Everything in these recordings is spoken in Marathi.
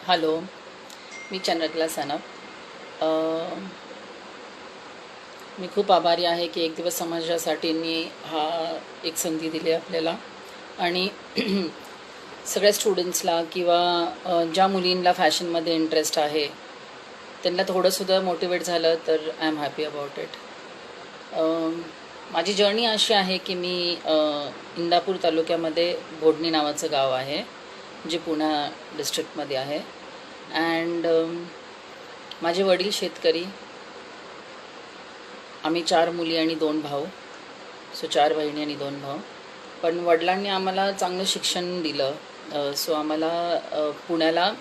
हॅलो, मी चंद्रकला सनप. मी खूप आभारी आहे की एक दिवस समाजासाठी हा एक संधी दिली आपल्याला. आणि सगळ्या स्टुडंट्सला किंवा ज्या मुलींना फॅशनमध्ये इंटरेस्ट आहे त्यांना थोडंसुद्धा मोटिवेट झालं तर I am happy about it. माझी जर्नी अशी आहे की मी इंदापूर तालुक्यामध्ये भोडणी नावाचं गाव आहे जे पुणे डिस्ट्रिक्टमध्ये आहे. अँड माझे वडील शेतकरी, आम्ही 4 मुली आणि 2 भाऊ, सो 4 बहिणी आणि 2 भाऊ. पण वडिलांनी आम्हाला चांगलं शिक्षण दिलं. सो आम्हाला पुण्याला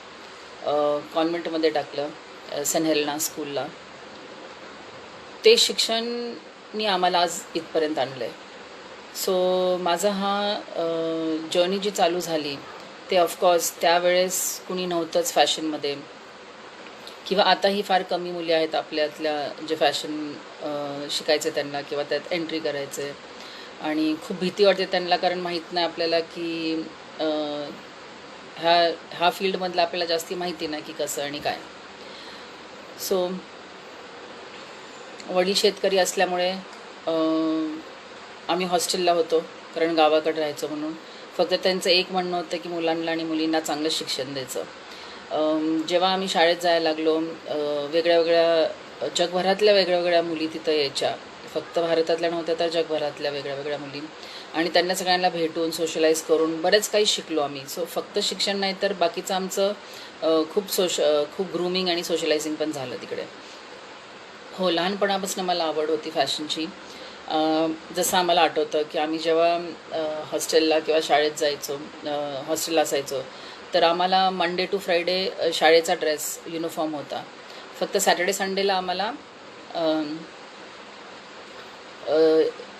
कॉन्व्हेंटमध्ये टाकलं, सेंट हेलेना स्कूलला. ते शिक्षणनी आम्हाला आज इथपर्यंत आणलं आहे. सो माझा हा जर्नी जी चालू झाली ते ऑफकोर्स त्यावेळेस कुणी नव्हतंच फॅशनमध्ये, किंवा आताही फार कमी मुली आहेत आपल्यातल्या जे फॅशन शिकायचे त्यांना किंवा त्यात एंट्री करायचे. आणि खूप भीती वाटते त्यांना, कारण माहीत नाही आपल्याला की ह्या फील्डमधलं आपल्याला जास्ती माहिती नाही की कसं आणि काय. सो वडील शेतकरी असल्यामुळे आम्ही हॉस्टेलला होतो, कारण गावाकडे राहायचो म्हणून. फक्त त्यांचं एक म्हणणं होतं की मुलांना आणि मुलींना चांगलं शिक्षण द्यायचं. जेव्हा आम्ही शाळेत जायला लागलो, वेगळ्या जगभरातल्या वेगळ्या मुली तिथं यायच्या. फक्त भारतातल्या नव्हत्या तर जगभरातल्या वेगळ्या मुली. आणि त्यांना सगळ्यांना भेटून सोशलाईज करून बरेच काही शिकलो आम्ही. सो फक्त शिक्षण नाही तर बाकीचं आमचं खूप ग्रूमिंग आणि सोशलायझिंग पण झालं तिकडे. हो, लहानपणापासून मला आवड होती फॅशनची. जसं आम्हाला आठवतं की आम्ही जेव्हा हॉस्टेलला किंवा शाळेत जायचो, हॉस्टेलला असायचो, तर आम्हाला मंडे टू फ्रायडे शाळेचा ड्रेस युनिफॉर्म होता. फक्त सॅटर्डे संडेला आम्हाला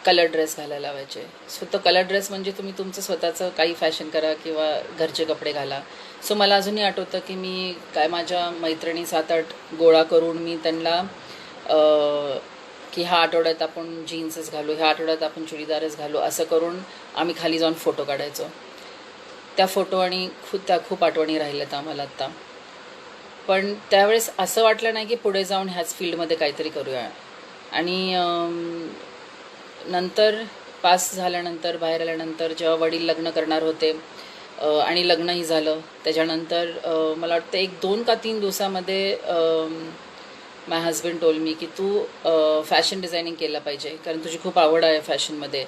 कलर ड्रेस घालायला लावायचे. सो तो कलर ड्रेस म्हणजे तुम्ही तुमचं स्वतःचं काही फॅशन करा किंवा घरचे कपडे घाला. सो मला अजूनही आठवतं की मी माझ्या मैत्रिणी 7-8 गोळा करून मी त्यांना की ह्या आठवड्यात आपण जीन्सच घालू, ह्या आठवड्यात आपण चुडीदारच घालू, असं करून आम्ही खाली जाऊन फोटो काढायचो. त्या फोटो आणि खूप आठवणी राहिल्यात आम्हाला आत्ता. पण त्यावेळेस असं वाटलं नाही की पुढे जाऊन ह्याच फील्डमध्ये काहीतरी करूया. आणि नंतर पास झाल्यानंतर, बाहेर आल्यानंतर जेव्हा वडील लग्न करणार होते आणि लग्नही झालं, त्याच्यानंतर मला वाटतं 1-2 का 3 दिवसामध्ये माय हजबंड टोल मी की तू फॅशन डिझायनिंग केलं पाहिजे, कारण तुझी खूप आवड आहे फॅशनमध्ये.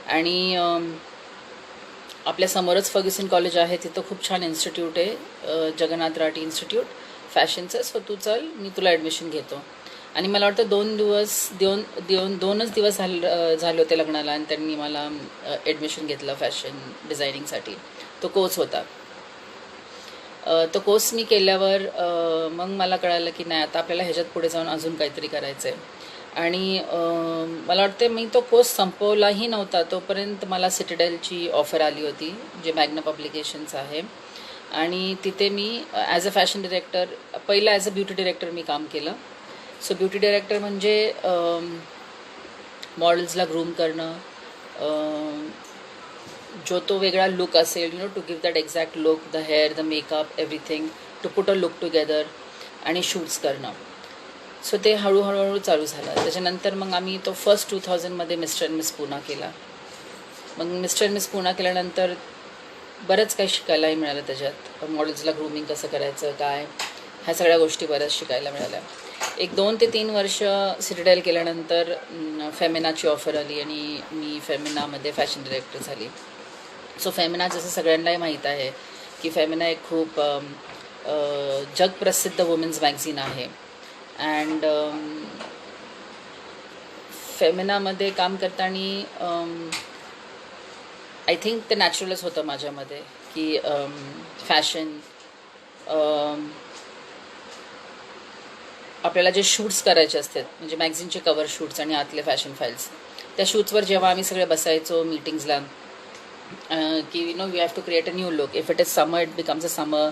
आणि आपल्या समोरच फर्ग्युसन कॉलेज आहे, तिथं खूप छान इन्स्टिट्यूट आहे, जगन्नाथ राठी इन्स्टिट्यूट फॅशनचं. सो तू चल, मी तुला ॲडमिशन घेतो. आणि मला वाटतं 2च दिवस झाले होते लग्नाला आणि त्यांनी मला ॲडमिशन घेतलं फॅशन डिझायनिंगसाठी. तो कोर्स होता. तो कोर्स मी केल्यावर मग मला कळालं की नाही, आता आपल्याला ह्याच्यात पुढे जाऊन अजून काहीतरी करायचं आहे. आणि मला वाटते मी तो कोर्स संपवलाही नव्हता तोपर्यंत मला सिटिडेलची ऑफर आली होती, जे मॅग्ना पब्लिकेशन्स आहे. आणि तिथे मी ॲज अ फॅशन डिरेक्टर, पहिला ॲज अ ब्युटी डिरेक्टर मी काम केलं. सो ब्युटी डिरेक्टर म्हणजे मॉडेल्सला ग्रूम करणं, जो तो वेगळा लुक असेल, to give that exact look, the hair, the makeup, everything, to put a look together, आणि शूट्स करणं. सो ते हळूहळू चालू झालं. त्याच्यानंतर मग आम्ही तो फर्स्ट 2000मध्ये मिस्टर अँड मिस पुणा केला. मग मिस्टर अँड मिस पुणा केल्यानंतर बरंच काही शिकायलाही मिळालं त्याच्यात. मॉडेल्सला ग्रूमिंग कसं करायचं, काय, ह्या सगळ्या गोष्टी बऱ्याच शिकायला मिळाल्या. 2 ते 3 वर्ष सिटिडेल केल्यानंतर फेमिनाची ऑफर आली आणि मी फेमिनामध्ये फॅशन डिरेक्टर झाली. सो फेमिना जसं सगळ्यांनाही माहीत आहे की फेमिना एक खूप जगप्रसिद्ध वुमेन्स मॅगझिन आहे. अँड फेमिनामध्ये काम करताना आय थिंक ते नॅचरलच होतं माझ्यामध्ये की फॅशन, आपल्याला जे शूट्स करायचे असतात, म्हणजे मॅगझिनचे कवर शूट्स आणि आतले फॅशन फाईल्स, त्या शूट्सवर जेव्हा आम्ही सगळे बसायचो मीटिंग्सला, की we have to create a new look. If it is summer, it becomes a summer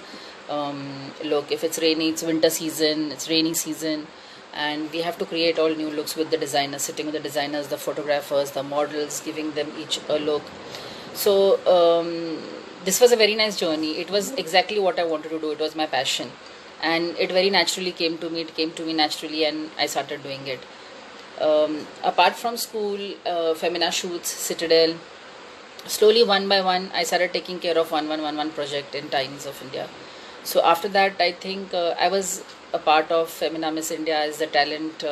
look. If it's rainy, it's winter season, it's rainy season, and we have to create all new looks with the designers, sitting with the designers, the photographers, the models, giving them each a look. So this was a very nice journey. It was exactly what I wanted to do. It was my passion, and it very naturally came to me. It came to me naturally, and I started doing it. Apart from school, Femina Shoots, Citadel, slowly one by one, I started taking care of 1111 project in Times of India. So after that, I think I was a part of Femina Miss India as the talent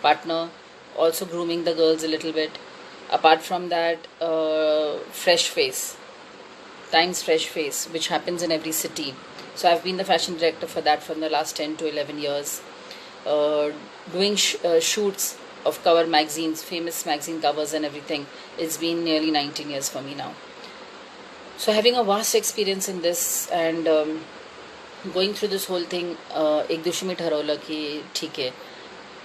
partner, also grooming the girls a little bit. Apart from that, Fresh Face, Times Fresh Face, which happens in every city. So I've been the fashion director for that from the last 10 to 11 years. Doing shoots of cover magazines, famous magazine covers and everything. It's been nearly 19 years for me now. So having a vast experience in this and going through this whole thing, एक दिवशी मी ठरवलं की ठीक आहे,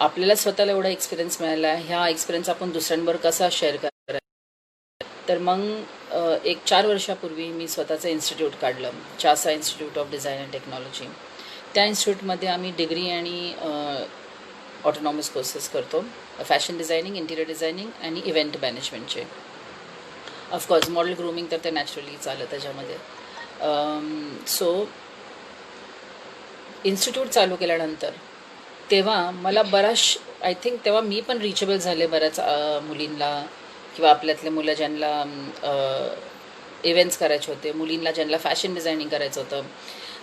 आपल्याला स्वतःला एवढा एक्सपिरियन्स मिळाला आहे, ह्या एक्सपिरियन्स आपण दुसऱ्यांबरोबर कसा शेअर करायचा. तर मग एक 4 वर्षापूर्वी मी स्वतःचं इन्स्टिट्यूट काढलं, Chasa institute of design and technology. त्या इन्स्टिट्यूटमध्ये आम्ही डिग्री आणि ऑटोनॉमस कोर्सेस करतो, फॅशन डिझायनिंग, इंटिरियर डिझायनिंग आणि इव्हेंट मॅनेजमेंटचे. ऑफकोर्स मॉडेल ग्रूमिंग तर ते नॅचरली चाललं त्याच्यामध्ये. सो इन्स्टिट्यूट चालू केल्यानंतर तेव्हा मला बराच, आय थिंक तेव्हा मी पण रिचेबल झाले बऱ्याच मुलींना किंवा आपल्यातले मुलं ज्यांना इव्हेंट्स करायचे होते, मुलींना ज्यांना फॅशन डिझायनिंग करायचं होतं.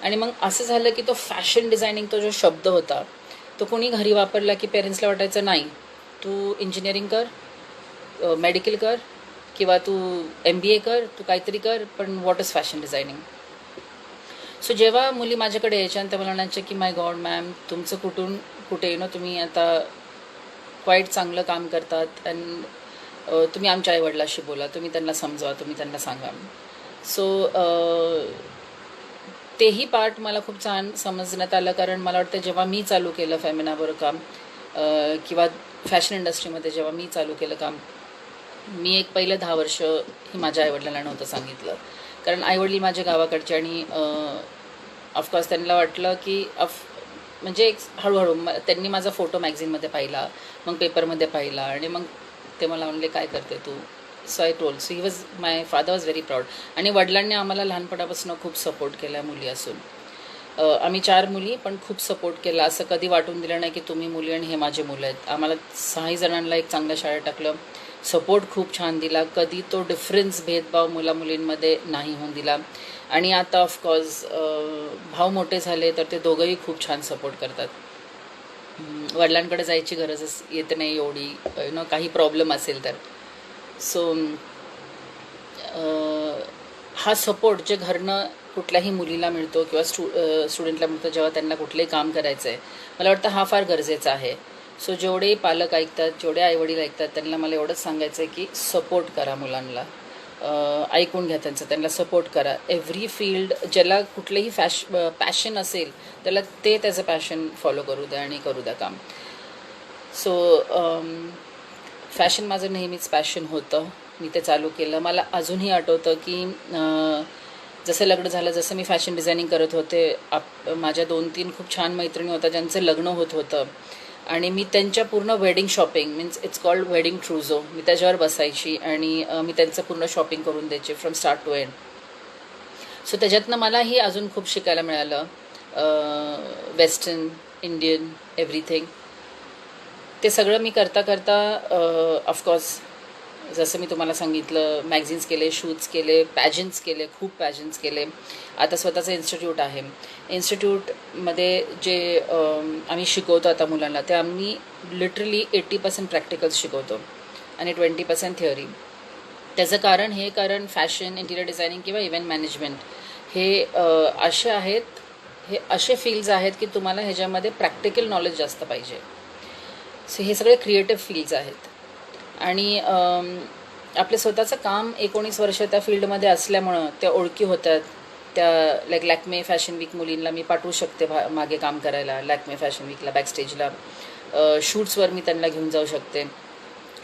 आणि मग असं झालं की तो फॅशन डिझायनिंग, तो जो शब्द होता तो कोणी घरी वापरला की पेरेंट्सला वाटायचं नाही, तू इंजिनिअरिंग कर, मेडिकल कर किंवा तू MBA कर, तू काहीतरी कर, पण what is fashion designing. So जेव्हा मुली माझ्याकडे यायच्या आणि त्या मला म्हणायच्या की माय गॉड मॅम, तुमचं कुठून कुठे तुम्ही आता क्वाईट चांगलं काम करतात आणि तुम्ही आमच्या आईवडिलाशी बोला, तुम्ही त्यांना समजवा, तुम्ही त्यांना सांगा. सो तेही पार्ट मला खूप छान समजण्यात आलं, कारण मला वाटतं जेव्हा मी चालू केलं फेमिनावर काम किंवा फॅशन इंडस्ट्रीमध्ये जेव्हा मी चालू केलं काम, मी एक पहिलं 10 वर्ष ही माझ्या आईवडिलांना नव्हतं सांगितलं, कारण आईवडील माझ्या गावाकडचे आणि ऑफकोर्स त्यांना वाटलं की म्हणजे एक हळूहळू त्यांनी माझा फोटो मॅगझिनमध्ये पाहिला, मग पेपरमध्ये पाहिला आणि मग ते मला म्हणले काय करते तू. So I told. So he was, my father was very proud. आणि वडिलांनी आम्हाला लहानपणापासून खूप सपोर्ट केला मुली असून. आम्ही 4 मुली, पण खूप सपोर्ट केला. असं कधी वाटून दिलं नाही की तुम्ही मुली आणि हे माझे मुलं आहेत. आम्हाला 6 जणांना एक चांगल्या शाळेत टाकलं, सपोर्ट खूप छान दिला, कधी तो डिफरन्स भेदभाव मुलींमध्ये नाही होऊन दिला. आणि आता ऑफकोर्स भाऊ मोठे झाले तर ते दोघंही खूप छान सपोर्ट करतात. वडिलांकडे जायची गरजच येत नाही एवढी, काही प्रॉब्लेम असेल तर. सो हा सपोर्ट जे घरनं कुठल्याही मुलीला मिळतो किंवा स्टुडंटला मिळतो जेव्हा त्यांना कुठलंही काम करायचं आहे, मला वाटतं हा फार गरजेचा आहे. सो जेवढे पालक ऐकतात, जेवढे आईवडील ऐकतात, त्यांना मला एवढंच सांगायचं आहे की सपोर्ट करा मुलांना, ऐकून घ्या त्यांचं, त्यांना सपोर्ट करा. एव्हरी फील्ड, ज्याला कुठलंही पॅशन असेल त्याला ते त्याचं पॅशन फॉलो करू द्या आणि करू द्या काम. सो फॅशन माझं नेहमीच पॅशन होतं, मी ते चालू केलं. मला अजूनही आठवतं की जसं लग्न झालं, जसं मी फॅशन डिझायनिंग करत होते, माझ्या 2-3 खूप छान मैत्रिणी होत्या ज्यांचं लग्न होत होतं आणि मी त्यांच्या पूर्ण wedding shopping, means it's called wedding trousseau, मी त्याच्यावर बसायची आणि मी त्यांचं पूर्ण शॉपिंग करून द्यायचे from start to end. So त्याच्यातनं मलाही अजून खूप शिकायला मिळालं, वेस्टर्न, इंडियन, एव्हरीथिंग. ते सगळं मी करता करता ऑफकोर्स जसं मी तुम्हाला सांगितलं, मॅगझिन्स केले, शूट्स केले, पॅजंट्स केले, खूप पॅजंट्स केले. आता स्वतःचं इन्स्टिट्यूट आहे. इन्स्टिट्यूटमध्ये जे आम्ही शिकवतो आता मुलांना, ते आम्ही लिटरली 80% प्रॅक्टिकल्स शिकवतो आणि 20% थिअरी. त्याचं कारण हे, कारण फॅशन, इंटिरियर डिझायनिंग किंवा इव्हेंट मॅनेजमेंट हे असे आहेत, हे असे फील्ड्स आहेत की तुम्हाला ह्याच्यामध्ये प्रॅक्टिकल नॉलेज जास्त पाहिजे. सो हे सगळे क्रिएटिव्ह फील्ड्स आहेत. आणि आपलं स्वतःचं काम 19 वर्ष त्या फील्डमध्ये असल्यामुळं त्या ओळखी होतात. त्या लॅक्मे फॅशन वीक मुलींना मी पाठवू शकते मागे काम करायला, लॅक्मे फॅशन वीकला बॅकस्टेजला, शूट्सवर मी त्यांना घेऊन जाऊ शकते.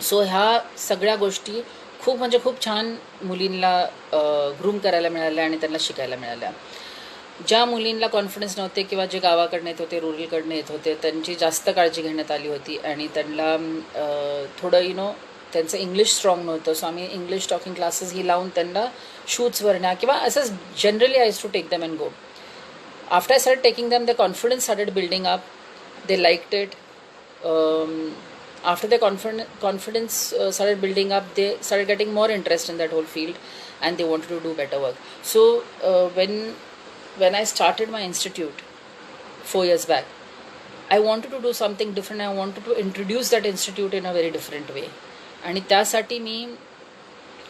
सो ह्या सगळ्या गोष्टी खूप म्हणजे खूप छान मुलींना ग्रूम करायला मिळाल्या आणि त्यांना शिकायला मिळाल्या. ज्या मुलींना कॉन्फिडन्स नव्हते किंवा जे गावाकडनं येत होते, रूरलकडनं येत होते, त्यांची जास्त काळजी घेण्यात आली होती आणि त्यांना थोडं त्यांचं इंग्लिश स्ट्रॉंग नव्हतं, सो आम्ही इंग्लिश टॉकिंग क्लासेस ही लावून त्यांना शूट्सवर न्या किंवा असंच generally I to take them and go. After I started taking them, their confidence started building up. They liked it. After their confidence started building up, they started getting more interest in that whole field, and they wanted to do better work. So when I started my institute 4 years back, I wanted to do something different. I wanted to introduce that institute in a very different way. आणि त्यासाठी मी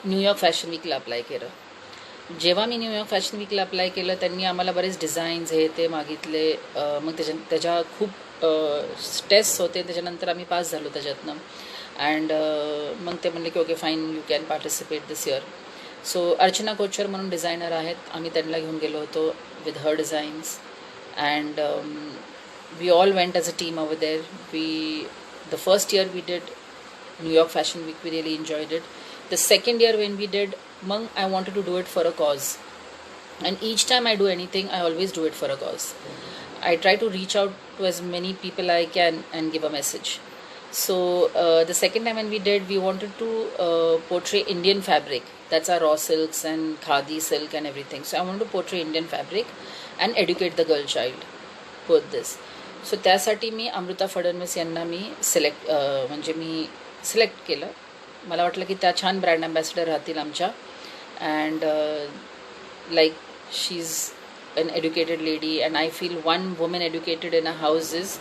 न्यूयॉर्क फॅशन वीकला अप्लाय केलं. जेव्हा मी न्यूयॉर्क फॅशन वीकला अप्लाय केलं, त्यांनी आम्हाला बरेच डिझाईन्स हे ते मागितले. मग त्याच्या खूप टेस्ट होते. त्याच्यानंतर आम्ही पास झालो त्याच्यातनं. अँड मग ते म्हणले की okay fine, you can participate this year. So Archana Kochhar म्हणून डिझायनर आहेत, आम्ही त्यांना घेऊन गेलो होतो with her designs. And we all went as a team over there. The first year we did New York Fashion Week, we really enjoyed it. The second year when we did, I wanted to do it for a cause. And each time I do anything, I always do it for a cause. I try to reach out to as many people I can and give a message. So the second time when we did, we wanted to portray Indian fabric. That's our raw silks and khadi silk and everything. So I wanted to portray Indian fabric and educate the girl child. Both this. So त्यासाठी मी अमृता फडणवीस यांना मी सिलेक्ट केलं. मला वाटलं की त्या छान ब्रँड ॲम्बॅसिडर राहतील आमच्या. And like she is an educated lady, and I feel one woman educated in a house is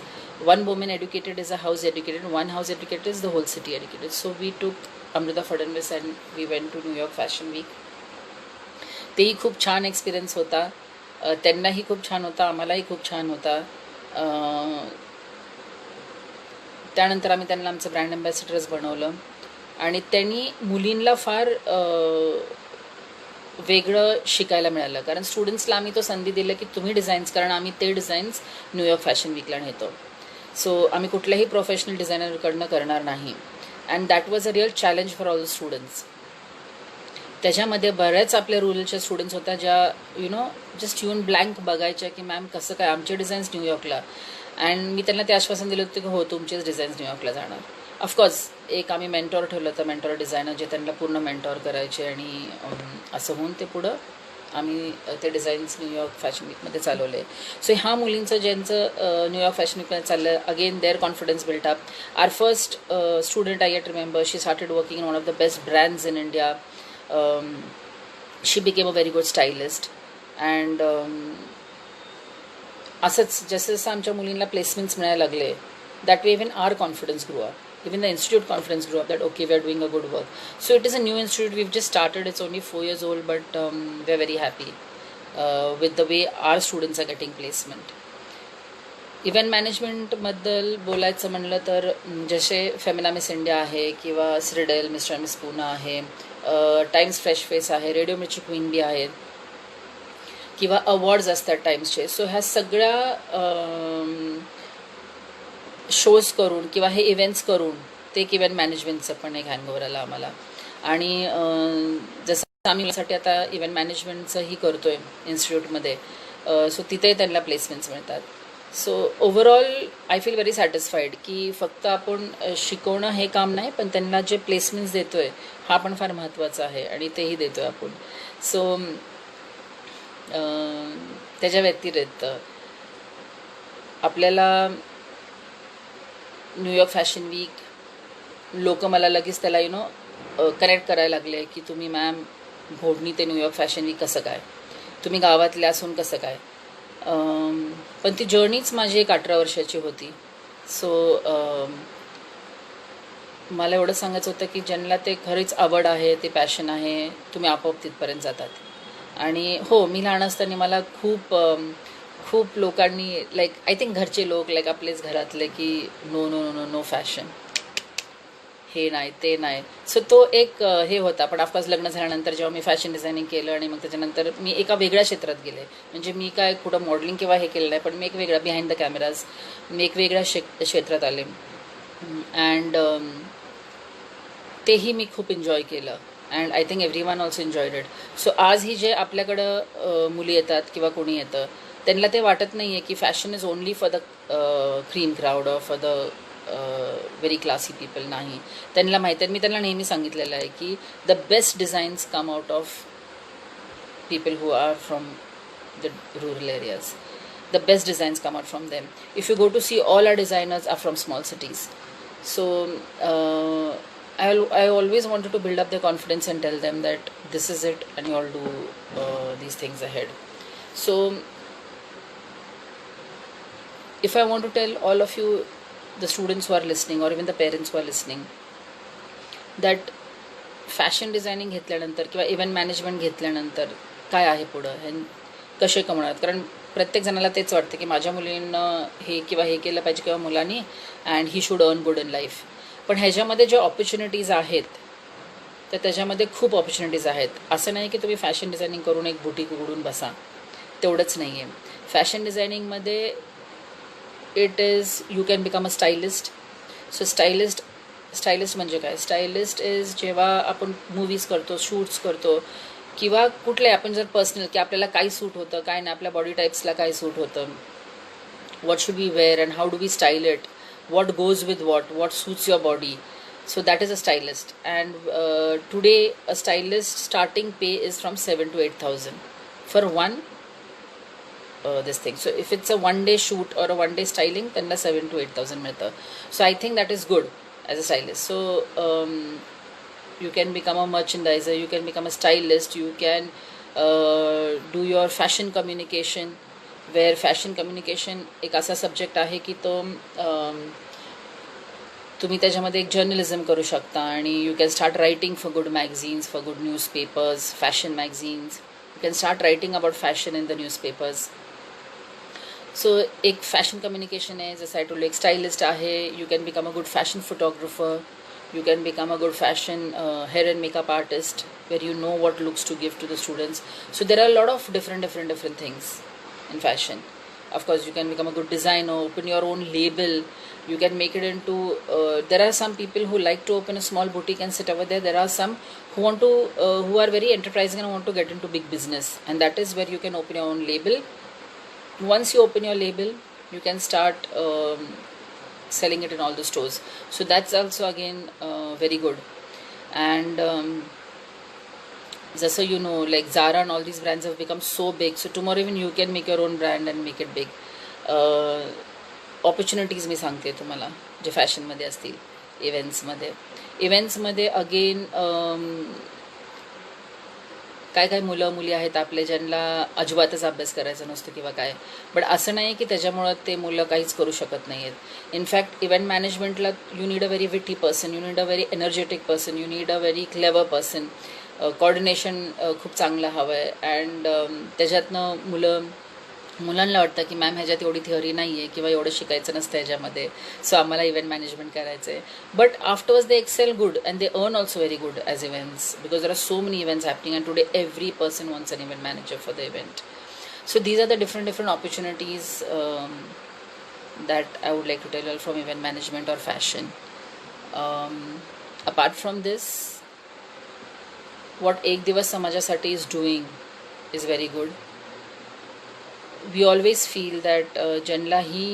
one woman educated is a house educated, one house educated is the whole city educated. So we took Amrita Fadnavis and we went to New York Fashion Week. तेही खूप छान एक्सपिरियन्स होता. त्यांनाही खूप छान होता, आम्हालाही खूप छान होता. त्यानंतर आम्ही त्यांना आमचं ब्रँड ॲम्बॅसिडर्स बनवलं आणि त्यांनी मुलींना फार वेगळं शिकायला मिळालं. कारण स्टुडंट्सला आम्ही तो संधी दिला की तुम्ही डिझाईन्स कारण आम्ही ते डिझाईन्स न्यूयॉर्क फॅशन वीकला नेतो. सो आम्ही कुठल्याही प्रोफेशनल डिझायनरकडनं करणार नाही. And that was a real challenge for all the students. त्याच्यामध्ये बऱ्याच आपल्या रुरलच्या स्टुडंट्स होत्या ज्या जस्ट येऊन ब्लँक बघायच्या की मॅम कसं काय आमचे डिझाईन्स न्यूयॉर्कला. अँड मी त्यांना ते आश्वासन दिलं होतं की हो तुमचेच डिझाईन्स न्यूयॉर्कला जाणार. ऑफकोर्स एक आम्ही मेंटॉर ठेवलं होतं, मेंटॉर डिझायनर जे त्यांना पूर्ण मेंटॉर करायचे. आणि असं होऊन ते पुढं आम्ही ते डिझाईन्स न्यूयॉर्क फॅशन वीकमध्ये चालवले. सो ह्या मुलींचं ज्यांचं न्यूयॉर्क फॅशन वीकमध्ये चाललं, again there confidence built up. Our first student I yet remember, she started working in one of the best brands in India. She became a very good stylist. And असंच जसं जसं आमच्या मुलींना प्लेसमेंट्स मिळायला लागले, that way even our confidence grow up. Even the institute confidence grew up that okay, we are doing a good work. So it is a new institute, we've just started, it's only 4 years old, but we're very happy with the way our students are getting placement. Event मॅनेजमेंटबद्दल बोलायचं म्हणलं तर जसे फेमिना मिस इंडिया आहे किंवा श्रीडेल मिस्टर मिस पूना आहे, टाइम्स फ्रेश फेस आहे, रेडिओ मिर्ची क्वीन बी आहेत किंवा अवॉर्ड्स असतात टाइम्सचे. सो ह्या सगळ्या शोज करून किंवा हे इव्हेंट्स करून ते एक इव्हेंट मॅनेजमेंटचं पण एक हँगओव्हर आलं आम्हाला. आणि जसं आम्ही साठी आता इव्हेंट मॅनेजमेंटचंही करतो आहे इन्स्टिट्यूटमध्ये, सो तिथे त्यांना प्लेसमेंट्स मिळतात. So overall I feel very satisfied की फक्त आपण शिकवणं हे काम नाही, पण त्यांना जे प्लेसमेंट्स देतो आहे हा पण फार महत्त्वाचा आहे आणि तेही देतो आहे आपण. सो त्याच्या व्यतिरिक्त आपल्याला न्यूयॉर्क फॅशन वीक लोक मला लगेच त्याला कनेक्ट करायला लागले की तुम्ही मॅम भोडणी ते न्यूयॉर्क फॅशन वीक कसं काय, तुम्ही गावातले असून कसं काय. पण ती जर्नीच माझी एक 18 वर्षाची होती. सो मला एवढं सांगायचं होतं की ज्यांना ते खरीच आवड आहे, ते पॅशन आहे, तुम्ही आपोआप तिथपर्यंत जातात. आणि हो, मी लहान असताना मला खूप लोकांनी लाईक आय थिंक घरचे लोक लाईक आपलेच घरातले की no no no no fashion, हे नाही ते नाही. सो तो एक हे होता. पण ऑफकोर्स लग्न झाल्यानंतर जेव्हा मी फॅशन डिझायनिंग केलं आणि मग त्याच्यानंतर मी एका वेगळ्या क्षेत्रात गेले. म्हणजे मी काय कुठं मॉडेलिंग किंवा हे केलं नाही, पण मी एक वेगळा बिहाइंड द कॅमेराज मी एक वेगळ्या क्षेत्रात आले. अँड तेही मी खूप एन्जॉय केलं. And I think every one also enjoyed it. So आजही जे आपल्याकडं मुली येतात किंवा कोणी येतं त्यांना ते वाटत नाही आहे की fashion is only for the cream crowd or for the very classy people नाही. त्यांना माहीत आहे, मी त्यांना नेहमी सांगितलेलं आहे की the best designs come out of people who are from the rural areas. The best designs come out from them. If you go to see, all our designers are from small cities. So I always wanted to build up their confidence and tell them that this is it and you all do these things ahead. So if I want to tell all of you, the students who are listening or even the parents who are listening, that fashion designing घेतल्यानंतर किंवा इव्हेंट मॅनेजमेंट घेतल्यानंतर काय आहे पुढं हे कसे कमवणार. कारण प्रत्येक जणाला तेच वाटतं की माझ्या मुलीनं हे किंवा हे केलं पाहिजे किंवा मुलांनी, and he should earn good in life. पण ह्याच्यामध्ये ज्या ऑपॉर्च्युनिटीज आहेत तर त्याच्यामध्ये खूप ऑपॉर्च्युनिटीज आहेत. असं नाही की तुम्ही फॅशन डिझायनिंग करून एक बुटीक उघडून बसा, तेवढंच नाही आहे. फॅशन डिझायनिंगमध्ये it is you can become a stylist. So stylist म्हणजे काय? स्टायलिस्ट इज जेव्हा आपण मूवीज करतो, शूट्स करतो किंवा कुठले आपण जर पर्सनल की आपल्याला काय सूट होतं काय नाही, आपल्या बॉडी टाईप्सला काय सूट होतं, what should we wear and how do we style it, what goes with what suits your body. So that is a stylist. And today a stylist starting pay is from 7 to 8,000 for one this thing. So if it's a one day shoot or a one day styling, then 7 to 8,000 मिळतं. So I think that is good as a stylist. So you can become a merchandiser, you can become a stylist, you can do your fashion communication, where fashion communication एक असा सब्जेक्ट आहे की तो तुम्ही त्याच्यामध्ये एक जर्नलिझम करू शकता आणि you can start writing for good magazines, for good newspapers, fashion magazines. You can start writing about fashion in the newspapers. So एक फॅशन कम्युनिकेशन आहे, जसं आय टोल्ड, एक स्टायलिस्ट आहे. You can become a good fashion photographer, you can become a good fashion hair and makeup artist, where you know what looks to give to the students. So there are a lot of different things in fashion. Of course you can become a good designer, open your own label, you can make it into there are some people who like to open a small boutique and sit over there. There are some who want to who are very enterprising and want to get into big business, and that is where you can open your own label. Once you open your label, you can start selling it in all the stores. So that's also again very good. And just so you know, like Zara and all these brands have become so big, so tomorrow even you can make your own brand and make it big. Opportunities मी सांगते तुम्हाला जे फॅशनमध्ये असतील. इव्हेंट्समध्ये अगेन काय काय मुलं मुली आहेत आपले ज्यांना अजिबातच अभ्यास करायचा नसतो किंवा काय, बट असं नाही की त्याच्यामुळं ते मुलं काहीच करू शकत नाही आहेत. इनफॅक्ट इव्हेंट मॅनेजमेंटला you need a very witty person, you need a very energetic person, you need a very clever person. Coordination खूप चांगलं हवं आहे. अँड त्याच्यातनं मुलांना वाटतं की मॅम ह्याच्यात एवढी थिअरी नाही आहे किंवा एवढं शिकायचं नसतं ह्याच्यामध्ये, सो आम्हाला इव्हेंट मॅनेजमेंट करायचं आहे. But afterwards they excel good and they earn also very good as events, because there are so many events happening and today every person wants an event manager for the event. So these are the different opportunities that I would like to tell you all from event management or fashion. Apart from this, what Ek Divas Samajasati is doing is very good. We always feel that ज्यांना ही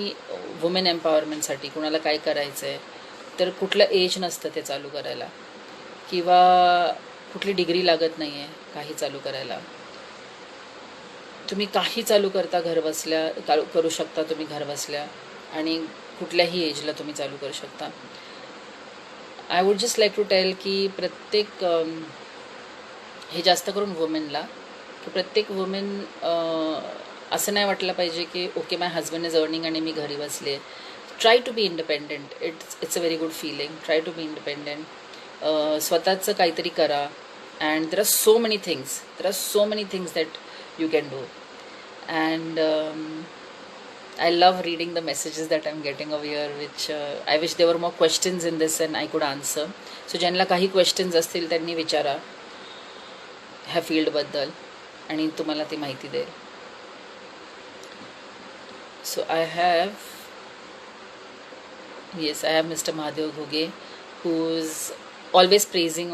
वुमेन एम्पॉवरमेंटसाठी कुणाला काय करायचं आहे तर कुठलं एज नसतं ते चालू करायला किंवा कुठली डिग्री लागत नाही आहे काही चालू करायला. तुम्ही काही चालू करता घर बसल्या, करू शकता तुम्ही घर बसल्या आणि कुठल्याही एजला तुम्ही चालू करू शकता. I would just like to tell की प्रत्येक हे जास्त करून वुमेनला की प्रत्येक वुमेन असं नाही वाटलं पाहिजे की okay my husband is earning आणि मी घरी बसले. Try to be independent. It's a very good feeling. Try to be independent. स्वतःचं काहीतरी करा. And there are so many things that you can do. And I love reading the messages that I'm getting over here, which I wish there were more questions in this and I could answer. So ज्यांना काही questions असतील त्यांनी विचारा ह्या फील्डबद्दल आणि तुम्हाला ती माहिती देईल. So I have Mr. Mahadev Ghuge, who's always praising,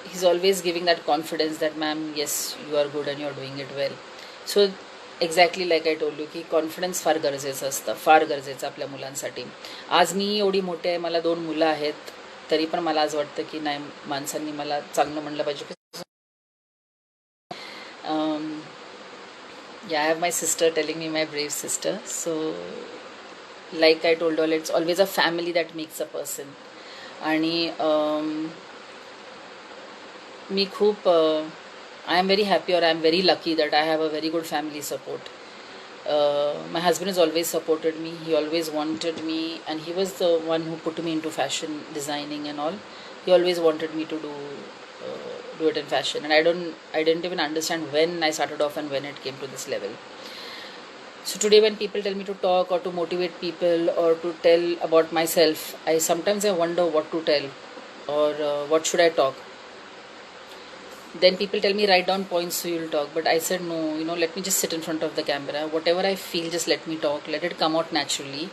he's always giving that confidence that ma'am, yes, you are good and you're doing it well. So exactly like I told you की कॉन्फिडन्स फार गरजेचं असतं, फार गरजेचं आपल्या मुलांसाठी. आज मी एवढी मोठी आहे, मला 2 मुलं आहेत, तरी पण मला आज वाटतं की नाही, माणसांनी मला चांगलं म्हणलं पाहिजे. Yeah, I have my sister telling me, my brave sister. So, like I told all, it's always a family that makes a person. आणि मी खूप I am very happy, or I am very lucky that I have a very good family support. My husband has always supported me. He always wanted me, and he was the one who put me into fashion designing and all. He always wanted me to do it in fashion, and I didn't even understand when I started off and when it came to this level. So today when people tell me to talk or to motivate people or to tell about myself, I sometimes wonder what to tell, or what should I talk. Then people tell me write down points so you'll talk, but I said no, let me just sit in front of the camera. Whatever I feel, just let me talk, let it come out naturally,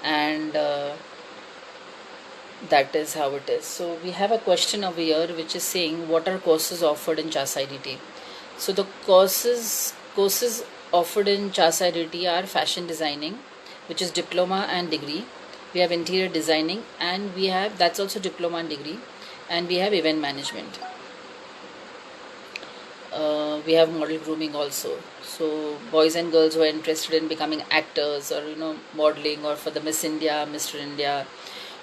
and that is how it is. So we have a question over here which is saying, what are courses offered in CHAS IDT? So the courses offered in CHAS IDT are fashion designing, which is diploma and degree. We have interior designing, and we have, that's also diploma and degree, and we have event management. We have model grooming also. So boys and girls who are interested in becoming actors, or modeling, or for the Miss India, Mr. India,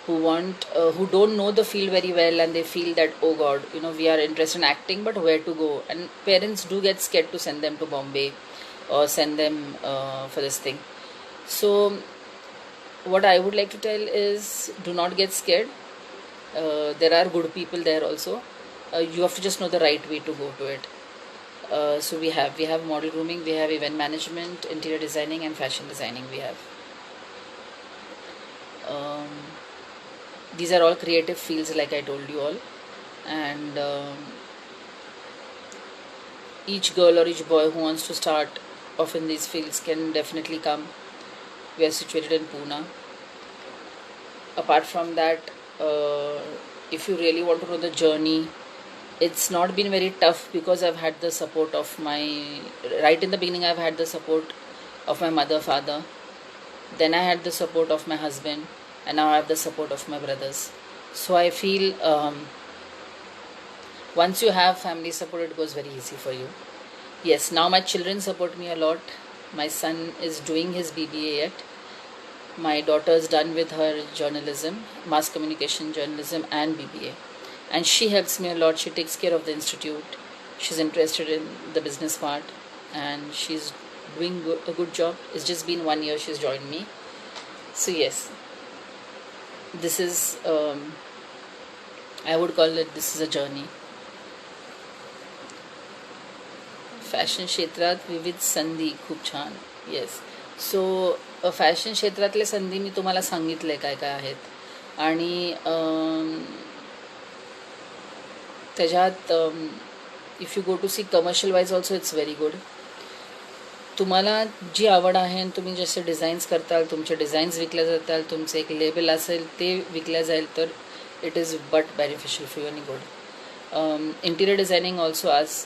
who don't know the field very well, and they feel that, oh God, we are interested in acting, but where to go? And parents do get scared to send them to Bombay or send them for this thing. So what I would like to tell is, do not get scared. There are good people there also. You have to just know the right way to go to it. So we have model grooming, we have event management, interior designing, and fashion designing. We have these are all creative fields, like I told you all, and each girl or each boy who wants to start off in these fields can definitely come. We are situated in Pune. Apart from that, if you really want to know the journey, it's not been very tough, because I've had the support of right in the beginning, I've had the support of my mother, father. Then I had the support of my husband, and now I have the support of my brothers. So I feel once you have family support, it goes very easy for you. Yes, now my children support me a lot. My son is doing his BBA yet. My daughter is done with her journalism, mass communication journalism, and BBA. And she helps me a lot. She takes care of the institute. She's interested in the business part, and she's doing a good job. It's just been 1 year she's joined me. So yes, this is, I would call it, this is a journey. Fashion क्षेत्रात विविध संधी खूप छान. येस, सो फॅशन क्षेत्रातले संधी मी तुम्हाला सांगितले काय काय आहेत, आणि त्याच्यात if you go to see commercial wise also, it's very good. तुम्हाला जी आवड आहे आणि तुम्ही जसे डिझाईन्स करताल, तुमचे डिझाईन्स विकल्या जाताल, तुमचं एक लेबल असेल ते विकल्या जाईल, तर it is but beneficial for you आणि गुड. इंटिरियर डिझायनिंग ऑल्सो आज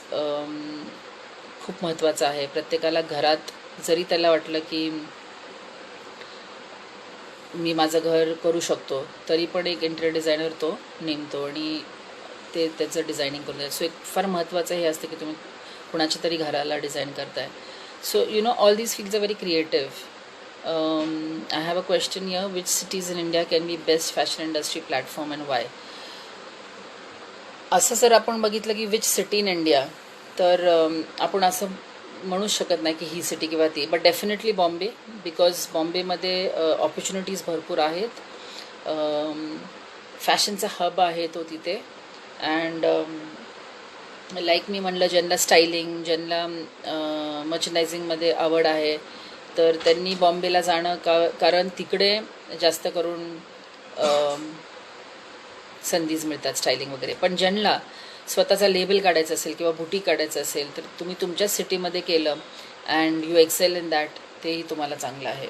खूप महत्त्वाचं आहे. प्रत्येकाला घरात जरी त्याला वाटलं की मी माझं घर करू शकतो, तरी पण एक इंटिरियर डिझायनर तो नेमतो आणि ते त्याचं डिझायनिंग करून द्या. सो एक फार महत्त्वाचं हे असतं की तुम्ही कुणाच्या तरी घराला डिझाईन करताय. So all these fields are very creative. I have a question here, which cities in India can be best fashion industry platform and why? असं जर आपण बघितलं की विच सिटी इन इंडिया, तर आपण असं म्हणू शकत नाही की ही सिटी किंवा ती, बट डेफिनेटली बॉम्बे, बिकॉज बॉम्बेमध्ये ऑपॉर्च्युनिटीज भरपूर आहेत. फॅशनचा हब आहे तो तिथे. अँड लाईक मी म्हणलं, ज्यांना स्टायलिंग, ज्यांना मर्चंडायझिंगमध्ये आवड आहे, तर त्यांनी बॉम्बेला जाणं, कारण तिकडे जास्त करून संधीज मिळतात स्टायलिंग वगैरे. पण ज्यांना स्वतःचा लेबल काढायचं असेल किंवा बुटीक काढायचं असेल, तर तुम्ही तुमच्याच सिटीमध्ये केलं and you excel in that, तेही तुम्हाला चांगलं आहे.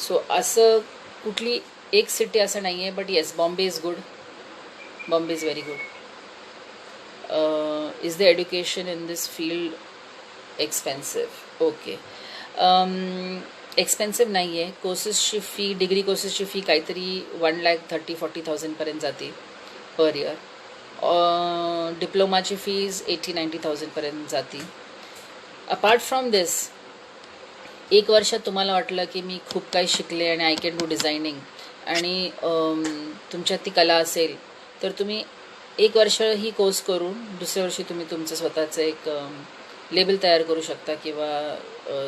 सो असं कुठली एक सिटी असं नाही आहे, but yes, Bombay is good. Bombay is very good. Is the education in this field expensive? Okay. Expensive नाही आहे. कोर्सेसची फी, डिग्री कोर्सेसची फी काहीतरी 1,30,40,000पर्यंत जाते पर इयर. डिप्लोमाची फीज 80,000-90,000पर्यंत जाते. अपार्ट फ्रॉम दिस, एक वर्षात तुम्हाला वाटलं की मी खूप काही शिकले आणि आय कॅन डू डिझायनिंग आणि तुमच्यात ती कला असेल, तर तुम्ही एक वर्ष ही कोर्स करून दुसऱ्या वर्षी तुम्ही तुमचं स्वतःचं एक लेबल तयार करू शकता किंवा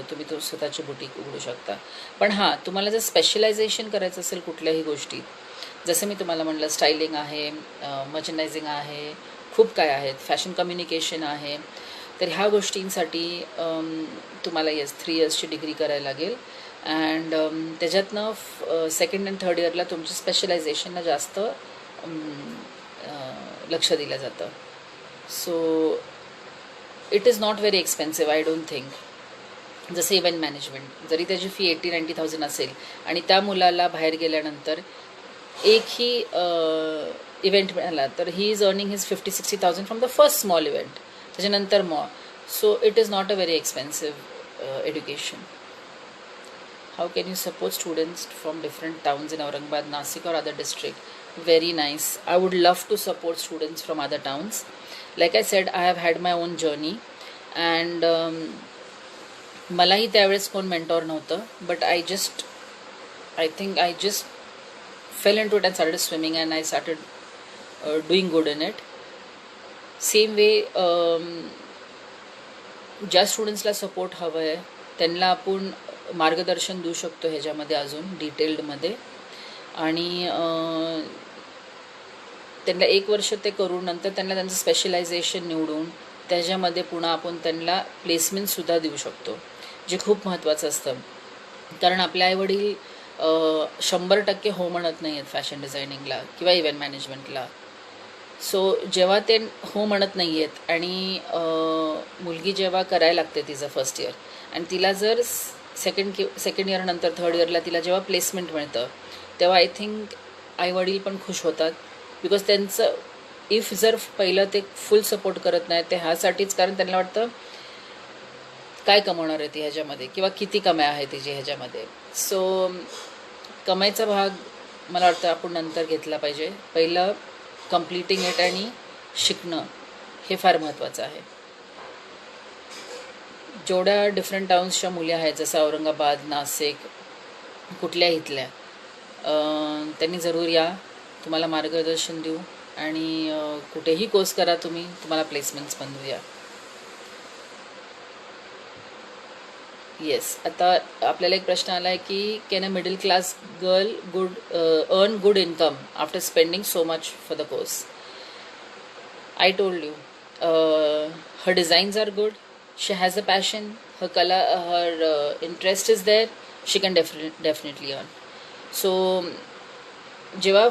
तुम्ही तो स्वतःची बुटीक उघडू शकता. पण हां, तुम्हाला जर स्पेशलायझेशन करायचं असेल कुठल्याही गोष्टीत, जसं मी तुम्हाला म्हटलं स्टायलिंग आहे, मर्चंडायझिंग आहे, खूप काय आहेत, फॅशन कम्युनिकेशन आहे, तर ह्या गोष्टींसाठी तुम्हाला 3 इयर्सची डिग्री करायला लागेल. अँड त्याच्यातनं सेकंड अँड थर्ड इयरला तुमच्या स्पेशलायझेशनला जास्त लक्ष दिलं जातं. So it is not very expensive, I don't think. जसं इव्हेंट मॅनेजमेंट, जरी त्याची फी 80,000-90,000 असेल आणि त्या मुलाला बाहेर गेल्यानंतर एकही इव्हेंट मिळाला तर he is earning his 50,000-60,000 from the first small event, त्याच्यानंतर more. So it is not a very expensive education. How can you support students from different towns in Aurangabad, Nasik or other district? Very nice. I would love to support students from other towns. Like I said, I have had my own journey and मलाही त्यावेळेस कोण मेंटॉर नव्हतं, but I think I just fell into it and started swimming and I started doing good in it. Same way, ज्या स्टुडंट्सला सपोर्ट हवं आहे त्यांना आपण मार्गदर्शन देऊ शकतो ह्याच्यामध्ये अजून डिटेल्डमध्ये. आणि त्यांना 1 वर्ष ते करून नंतर त्यांना त्यांचं स्पेशलायझेशन निवडून त्याच्यामध्ये पुन्हा आपण त्यांना प्लेसमेंटसुद्धा देऊ शकतो, जे खूप महत्त्वाचं असतं. कारण आपले आईवडील 100% हो म्हणत नाही आहेत फॅशन डिझायनिंगला किंवा इव्हेंट मॅनेजमेंटला. सो जेव्हा ते हो म्हणत नाही आहेत आणि मुलगी जेव्हा करायला लागते तिचं फर्स्ट इयर आणि तिला जर सेकंड इयर नंतर थर्ड इयरला तिला जेव्हा प्लेसमेंट मिळतं, तेव्हा आय थिंक आईवडील पण खुश होतात. बिकॉज त्यांचं इफ जर पहिलं ते फुल सपोर्ट करत नाही ते ह्यासाठीच, कारण त्यांना वाटतं काय कमवणार आहे ती ह्याच्यामध्ये किंवा किती कमाई आहे तिची ह्याच्यामध्ये. सो कमाईचा भाग मला वाटतं आपण नंतर घेतला पाहिजे. पहिलं कम्प्लिटिंग इट आणि शिकणं हे फार महत्त्वाचं आहे. जेवढ्या डिफरंट टाउन्सच्या मुली आहेत, जसं औरंगाबाद, नाशिक, कुठल्या इथल्या, त्यांनी जरूर या, तुम्हाला मार्गदर्शन देऊ आणि कुठेही कोर्स करा तुम्ही, तुम्हाला प्लेसमेंट्स पण देऊया. येस, आता आपल्याला एक प्रश्न आला आहे की can a middle class girl earn good income after spending so much for the course? I told you, her designs are good, she has a passion, her color, her interest is there, she can definitely earn. So जेव्हा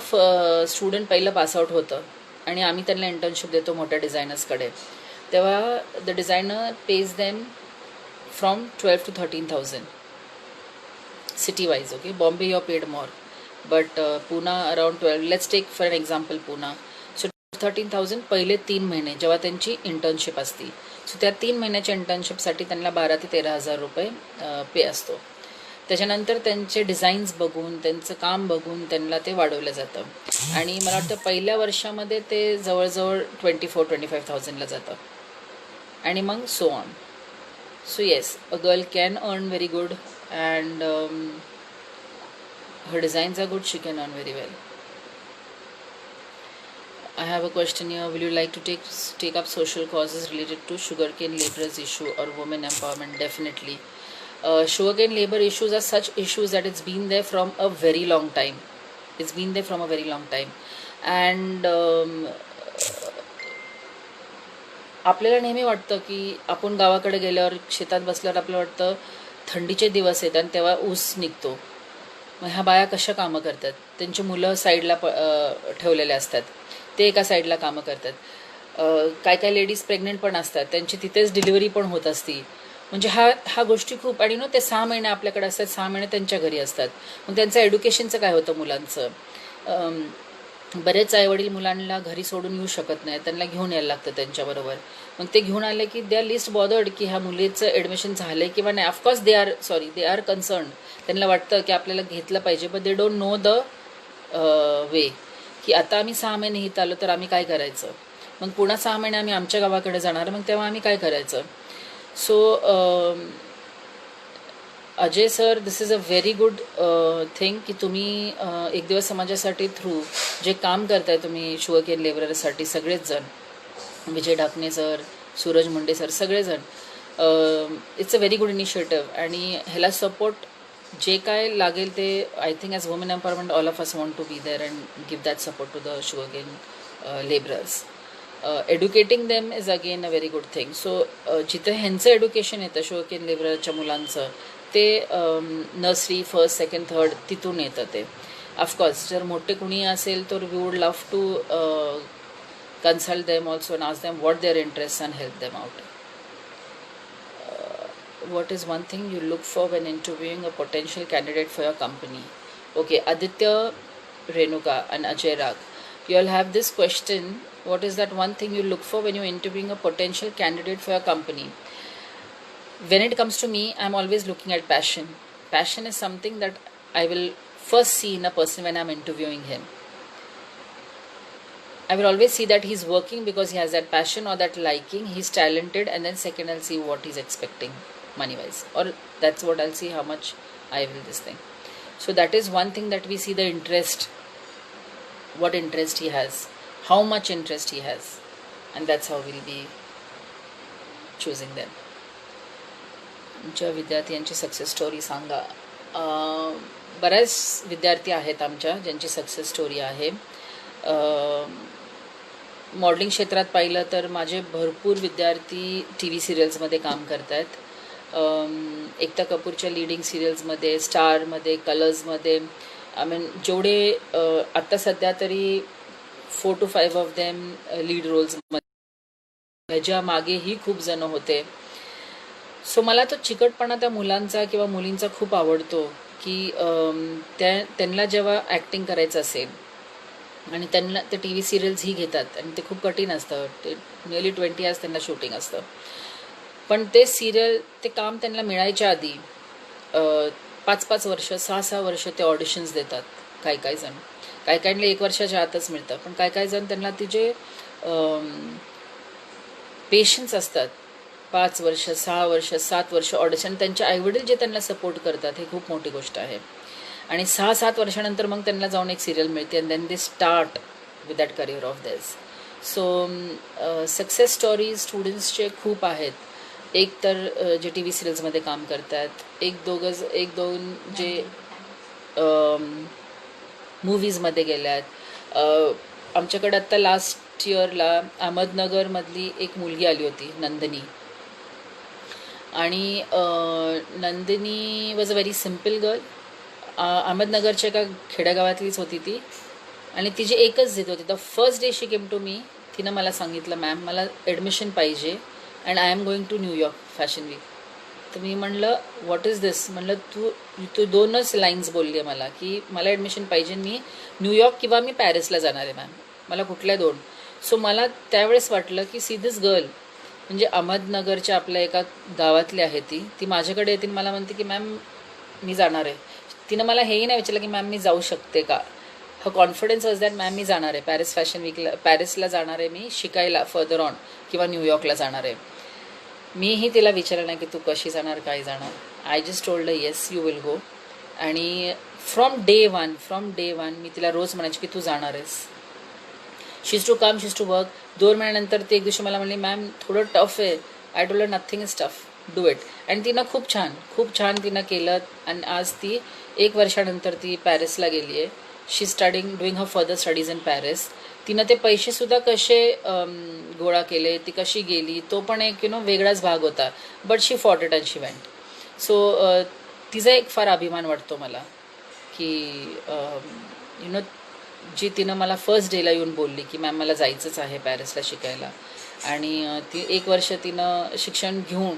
स्टुडंट पहिलं पासआउट होतं आणि आम्ही त्यांना इंटर्नशिप देतो मोठ्या डिझायनर्सकडे, तेव्हा the designer page them from 12,000 to 13,000 city wise. Okay, Bombay you are paid more, but Pune around 12. Let's take for an example Pune. So 13,000 पहिले 3 महिने जेव्हा त्यांची इंटर्नशिप असती. सो त्या 3 महिन्याच्या इंटर्नशिपसाठी त्यांना 12,000 ते 13,000 रुपये पे असतो. त्याच्यानंतर त्यांचे डिझाईन्स बघून, त्यांचं काम बघून त्यांना ते वाढवलं जातं आणि मला वाटतं पहिल्या वर्षामध्ये ते जवळजवळ 24,000-25,000ला जातं आणि मग so on. So yes, a girl can earn very good and her designs are good, she can earn very well. I have a question here. Will you like to take up social causes related to sugarcane laborers issue or women empowerment? Definitely. Sugarcane labor issues are such issues that it's been there from a very long time. It's been there from a very long time. And आपल्याला नेहमी वाटतं की आपण गावाकडे गेल्यावर शेतात बसल्यावर आपल्याला वाटतं थंडीचे दिवस आहेत आणि तेव्हा ऊस निघतो. मग ह्या बाया कशा कामं करतात, त्यांची मुलं साईडला ठेवलेले असतात, ते एका साईडला कामं करतात. काय काय लेडीज प्रेग्नेंट पण असतात, त्यांची तिथेच डिलिव्हरी पण होत असती. म्हणजे ह्या गोष्टी खूप. आणि ते 6 महिने आपल्याकडे असतात, 6 महिने त्यांच्या घरी असतात. मग त्यांचं एड्युकेशनचं काय होतं मुलांचं. बरेच आईवडील मुलांना घरी सोडून येऊ शकत नाही, त्यांना घेऊन यायला लागतं त्यांच्याबरोबर. मग ते घेऊन आले की दे आर लिस्ट बॉदर्ड की ह्या मुलीचं ॲडमिशन झालं आहे किंवा नाही. Of course they are concern. त्यांना वाटतं की आपल्याला घेतलं पाहिजे, but they don't know the way की आता आम्ही 6 महिने इथं आलो तर आम्ही काय करायचं. मग पुन्हा 6 महिने आम्ही आमच्या गावाकडे जाणार, मग तेव्हा आम्ही काय करायचं. So Ajay sir, this is a very good thing की तुम्ही एक दिवस समाजासाठी थ्रू जे काम करताय तुम्ही शुगरकेन लेबरर्ससाठी सगळेच जण, विजय ढाकणे सर, सूरज मुंडे सर, सगळेजण, it's a very good initiative. आणि ह्याला सपोर्ट जे काय लागेल ते I think as women empowerment all of us want to be there and give that support to the sugarcane labourers. Educating them is again a very good thing. So जिथं ह्यांचं एड्युकेशन येतं शुगरकेन लेबररच्या मुलांचं, ते नर्सरी, फर्स्ट, सेकंड, थर्ड तिथून येतं ते. ऑफकोर्स जर मोठे कुणी असेल तर we would love to consult them also and ask them what their interests and help them out. What is one thing you look for when interviewing a potential candidate for your company? Okay, Aditya, Renuka and Ajay Rag, you all have this question. What is that one thing you look for when you're interviewing a potential candidate for your company? When it comes to me, I'm always looking at passion. Passion is something that I will first see in a person when I'm interviewing him. I will always see that he's working because he has that passion or that liking, he's talented, and then second I'll see what he's expecting money wise, or that's what I'll see, how much I will this thing. So that is one thing that we see, the interest, what interest he has, how much interest he has, and that's how we'll be choosing them. आमच्या विद्यार्थ्यांची सक्सेस स्टोरी सांगा. बऱ्याच विद्यार्थी आहेत आमच्या ज्यांची सक्सेस स्टोरी आहे. मॉडेलिंग क्षेत्रात पाहिलं तर माझे भरपूर विद्यार्थी टी व्ही सिरियल्समध्ये काम करत आहेत. एकता कपूरच्या लिडिंग सिरियल्समध्ये, स्टारमध्ये, कलर्समध्ये, आय मीन जेवढे आत्ता सध्या तरी 4 to 5 ऑफ देम लीड रोल्समध्ये, ह्याच्या मागेही खूप जण होते. सो मला तो चिकटपणा त्या मुलांचा किंवा मुलींचा खूप आवडतो की त्यांना जेव्हा ॲक्टिंग करायचं असेल आणि त्यांना ते टी व्ही सिरियल्सही घेतात आणि ते खूप कठीण असतं, ते नियरली 20 years त्यांना शूटिंग असतं, पण ते सिरियल, ते काम त्यांना मिळायच्या आधी 5-5 वर्ष, 6-6 वर्ष ते ऑडिशन्स देतात. काही जण, काही 1 वर्षाच्या आतच मिळतं, पण काही जण त्यांना तिचे पेशन्स असतात, 5 वर्ष, 6 वर्ष, 7 वर्ष ऑडिशन. त्यांचे आईवडील जे त्यांना सपोर्ट करतात हे खूप मोठी गोष्ट आहे. आणि 6-7 वर्षानंतर मग त्यांना जाऊन एक सिरियल मिळते and then they start with that career of theirs. So success stories स्टुडंट्सचे खूप आहेत. एक तर जे टी व्ही सिरियल्समध्ये काम करतात, एक दोन जे मूवीजमध्ये गेल्यात. आमच्याकडे आत्ता लास्ट इयरला अहमदनगरमधली एक मुलगी आली होती, नंदिनी. आणि Nandini was a very simple girl. अहमदनगरच्या एका खेड्यागावातलीच होती ती, आणि तिची एकच जिद होती. The first day she came to me, तिनं मला सांगितलं, मॅम मला ॲडमिशन पाहिजे and I am going to New York fashion week. तर मी म्हणलं व्हॉट इज दिस. म्हणलं तू 2च लाईन्स बोलली आहे मला की मला ॲडमिशन पाहिजे, मी न्यूयॉर्क किंवा मी पॅरिसला जाणार आहे मॅम, मला कुठल्या 2. सो मला त्यावेळेस वाटलं की सी दिस गर्ल, म्हणजे अहमदनगरच्या आपल्या एका गावातली आहे ती माझ्याकडे येते, मला म्हणते की मॅम मी जाणार आहे. तिनं मला हेही नाही विचारलं की मॅम मी जाऊ शकते का. हर कॉन्फिडन्स वॉज दॅट मॅम मी जाणार आहे पॅरिस फॅशन वीकला, पॅरिसला जाणार आहे मी शिकायला फर्दर ऑन, किंवा न्यूयॉर्कला जाणार आहे. मीही तिला विचारलं नाही की तू कशी जाणार, काय जाणार. I just told yes you will go. आणि फ्रॉम डे वन मी तिला रोज म्हणायची की तू जाणार आहेस. She is to come, she is to work. 2 महिन्यानंतर ती एक दिवशी मला म्हणली मॅम थोडं टफ आहे. I told nothing is tough, do it. आणि तिनं खूप छान तिनं केलं. आणि आज ती 1 वर्षानंतर ती पॅरिसला गेली आहे. She doing her further studies in Paris. तिनं ते पैसेसुद्धा कसे गोळा केले, ती कशी गेली, तो पण एक वेगळाच भाग होता. But she fought it and she went. So तिचा एक फार अभिमान वाटतो मला की जी तिनं मला फर्स्ट डेला येऊन बोलली की मॅम मला जायचंच आहे पॅरिसला शिकायला. आणि ती 1 वर्ष तिनं शिक्षण घेऊन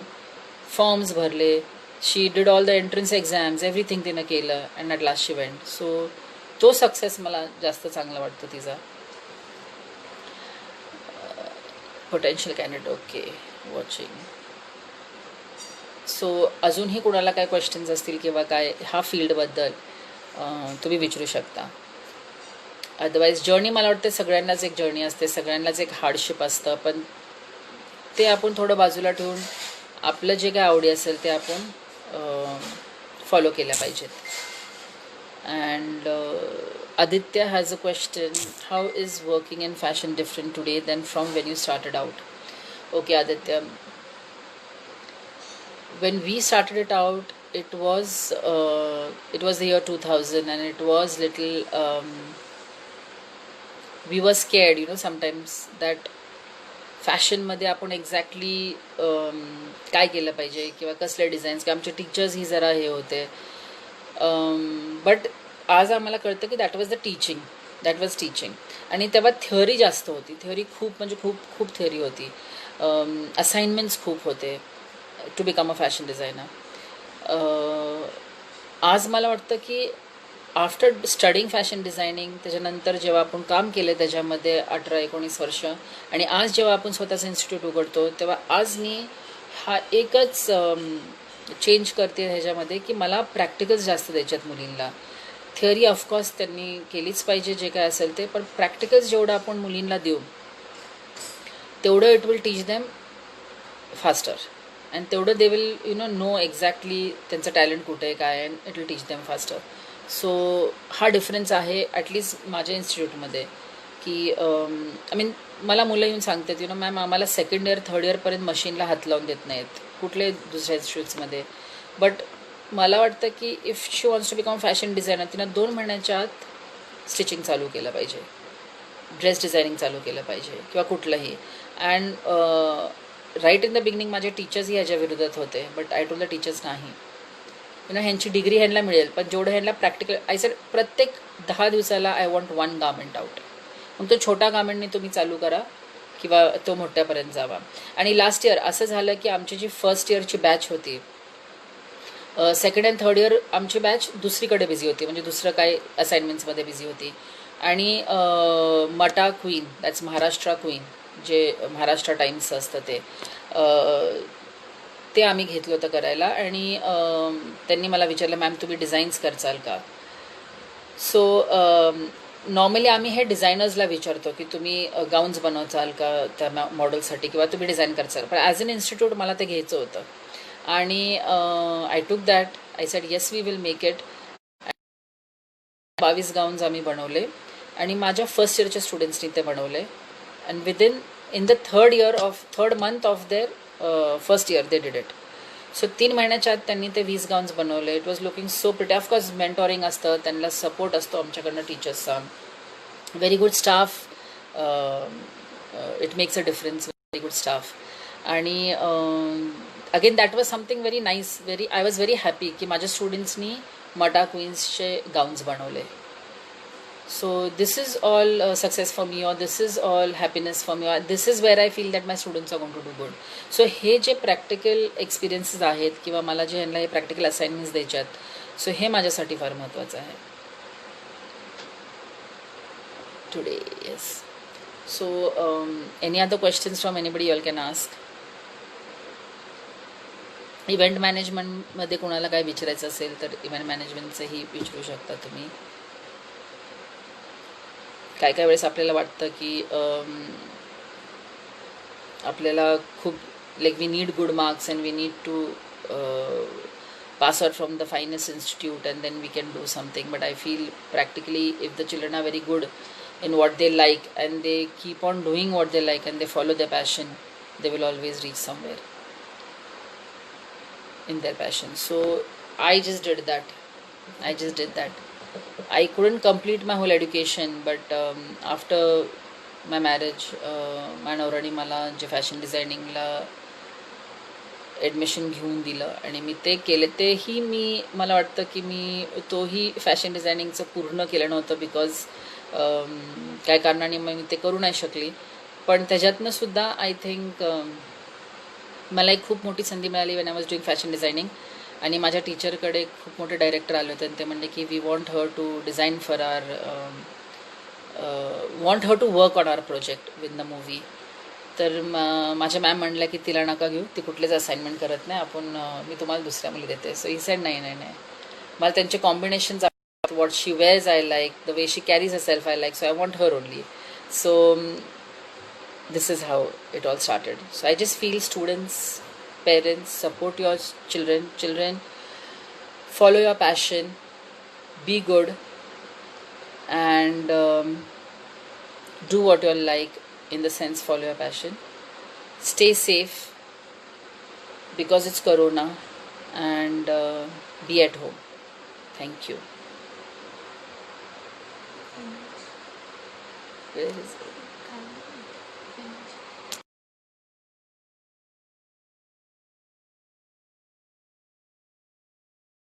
फॉर्म्स भरले. She did all the entrance exams, everything तिनं केलं and at last she went. So तो सक्सेस मला जास्त चांगला वाटतो तिचा. Potential candidate, okay, watching. So अजूनही कुणाला काय क्वेश्चन्स असतील किंवा काय ह्या फील्डबद्दल तुम्ही विचारू शकता. अदरवाईज जर्नी मला वाटते सगळ्यांनाच एक जर्नी असते, सगळ्यांनाच एक हार्डशिप असतं, पण ते आपण थोडं बाजूला ठेवून आपलं जे काय आवडी असेल ते आपण फॉलो केल्या पाहिजेत. And Aditya has a question. How is working in fashion different today than from when you started out? Okay, Aditya. When we started it out, it was the year 2000, and it was little. We were scared, sometimes that फॅशनमध्ये आपण एक्झॅक्टली काय केलं पाहिजे किंवा कसले डिझाईन्स, की आमचे टीचर्सही जरा हे होते. बट आज आम्हाला कळतं की दॅट वॉज टीचिंग. आणि तेव्हा थिअरी जास्त होती, थिअरी खूप म्हणजे खूप खूप थिअरी होती, असाइनमेंट्स खूप होते to become a fashion designer. आज मला वाटतं की आफ्टर स्टडिंग फॅशन डिझायनिंग, त्याच्यानंतर जेव्हा आपण काम केलं त्याच्यामध्ये 18-19 वर्ष, आणि आज जेव्हा आपण स्वतःचं इन्स्टिट्यूट उघडतो, तेव्हा आज मी हा एकच चेंज करते ह्याच्यामध्ये की मला प्रॅक्टिकल्स जास्त द्यायच्यात मुलींना. थिअरी ऑफकोर्स त्यांनी केलीच पाहिजे जे काय असेल ते, पण प्रॅक्टिकल्स जेवढं आपण मुलींना देऊ तेवढं it will teach them faster, and तेवढं दे विल नो एक्झॅक्टली त्यांचं टॅलेंट कुठे आहे काय, and it will teach them faster. So हा डिफरन्स आहे ॲटलिस्ट माझ्या इन्स्टिट्यूटमध्ये, की आय मीन मला मुलं येऊन सांगतात मॅम आम्हाला सेकंड इयर थर्ड इयरपर्यंत मशीनला हात लावून देत नाहीत कुठले दुसऱ्या इन्स्टिट्यूट्समध्ये. बट मला वाटतं की if she wants to become fashion designer, तिनं 2 महिन्याच्या आत स्टिचिंग चालू केलं पाहिजे, ड्रेस डिझायनिंग चालू केलं पाहिजे किंवा कुठलंही. And right in the beginning माझे टीचर्सही ह्याच्या विरोधात होते, but I told the teachers नाही, ह्यांची डिग्री ह्यांना मिळेल, पण जेवढं ह्यांना प्रॅक्टिकल, आय सेड प्रत्येक 10 दिवसाला आय वॉन्ट 1 गार्मेंट आउट. मग तो छोटा गार्मेंटने तुम्ही चालू करा किंवा तो मोठ्यापर्यंत जावा. आणि लास्ट इयर असं झालं की आमची जी फर्स्ट इयरची बॅच होती, सेकंड अँड थर्ड इयर आमची बॅच दुसरीकडे बिझी होती, म्हणजे दुसरं काय असाइनमेंट्समध्ये बिझी होती. आणि मटा क्वीन, दॅट्स महाराष्ट्र क्वीन, जे महाराष्ट्र टाइम्स असतं ते आम्ही घेतलं होतं करायला. आणि त्यांनी मला विचारलं मॅम तुम्ही डिझाईन्स करचाल का. सो नॉर्मली आम्ही हे डिझायनर्सला विचारतो की तुम्ही गाऊन्स बनवचाल का त्या मॉडेलसाठी किंवा तुम्ही डिझाईन करचाल, पण ॲज अन इन्स्टिट्यूट मला ते घ्यायचं होतं. आणि I took that, I said yes we will make it. 22 gowns आम्ही बनवले आणि माझ्या फर्स्ट इयरच्या स्टुडंट्सनी ते बनवले. And in the third month of their first year they did it. So 3 महिन्याच्या आत त्यांनी ते 20 गाऊन्स बनवले. It was looking so pretty. Of course mentoring असतं, त्यांना सपोर्ट असतो आमच्याकडनं टीचर्सचा, very good staff, it makes a difference, very good staff. आणि again that was something very nice, I was very happy की माझ्या स्टुडंट्सनी मटा क्वीन्सचे गाऊन्स बनवले. So this is all success for me, or this is all happiness for me, or this is where I feel that my students are going to do good. So हे जे प्रॅक्टिकल एक्सपिरियन्सेस आहेत किंवा मला जे ह्यांना हे प्रॅक्टिकल असाइनमेंट्स द्यायच्यात, सो हे माझ्यासाठी फार महत्त्वाचं आहे today. Yes. So any other questions from anybody you all can ask. Event मॅनेजमेंटमध्ये कोणाला काय विचारायचं असेल तर इव्हेंट मॅनेजमेंटचंही विचारू शकता तुम्ही. काय काय वेळेस आपल्याला वाटतं की आपल्याला खूप we need good marks and we need to pass out from the finest institute and then we can do something. But I feel practically if the children are very good in what they like and they keep on doing what they like and they follow their passion, they will always reach somewhere in their passion. So I just did that. I couldn't complete my whole education, but after my marriage, my नवऱ्याने मला जे फॅशन डिझायनिंगला ॲडमिशन घेऊन दिलं आणि मी ते केले. तेही मला वाटतं की मी तोही फॅशन डिझायनिंगचं पूर्ण केलं नव्हतं बिकॉज काय कारणाने मी ते करू नाही शकली. पण त्याच्यातनं सुद्धा आय थिंक मला एक खूप मोठी संधी मिळाली when I was doing fashion designing. आणि माझ्या टीचरकडे खूप मोठे डायरेक्टर आले होते आणि ते म्हणले की we want her to design for our want her to work on our project with the movie. तर माझ्या मॅम म्हणल्या की तिला नका घेऊ, ती कुठलेच असाइनमेंट करत नाही, आपण मी तुम्हाला दुसऱ्या मुली देते. सो ही सेड नाही नाही नाही, मला त्यांचे combinations what she wears I like, the way she carries herself I like, so I want her only. So this is how it all started. So I just feel students, parents, support your children, follow your passion, be good, and do what you like, in the sense follow your passion, stay safe because it's corona, and be at home. Thank you. Where is it?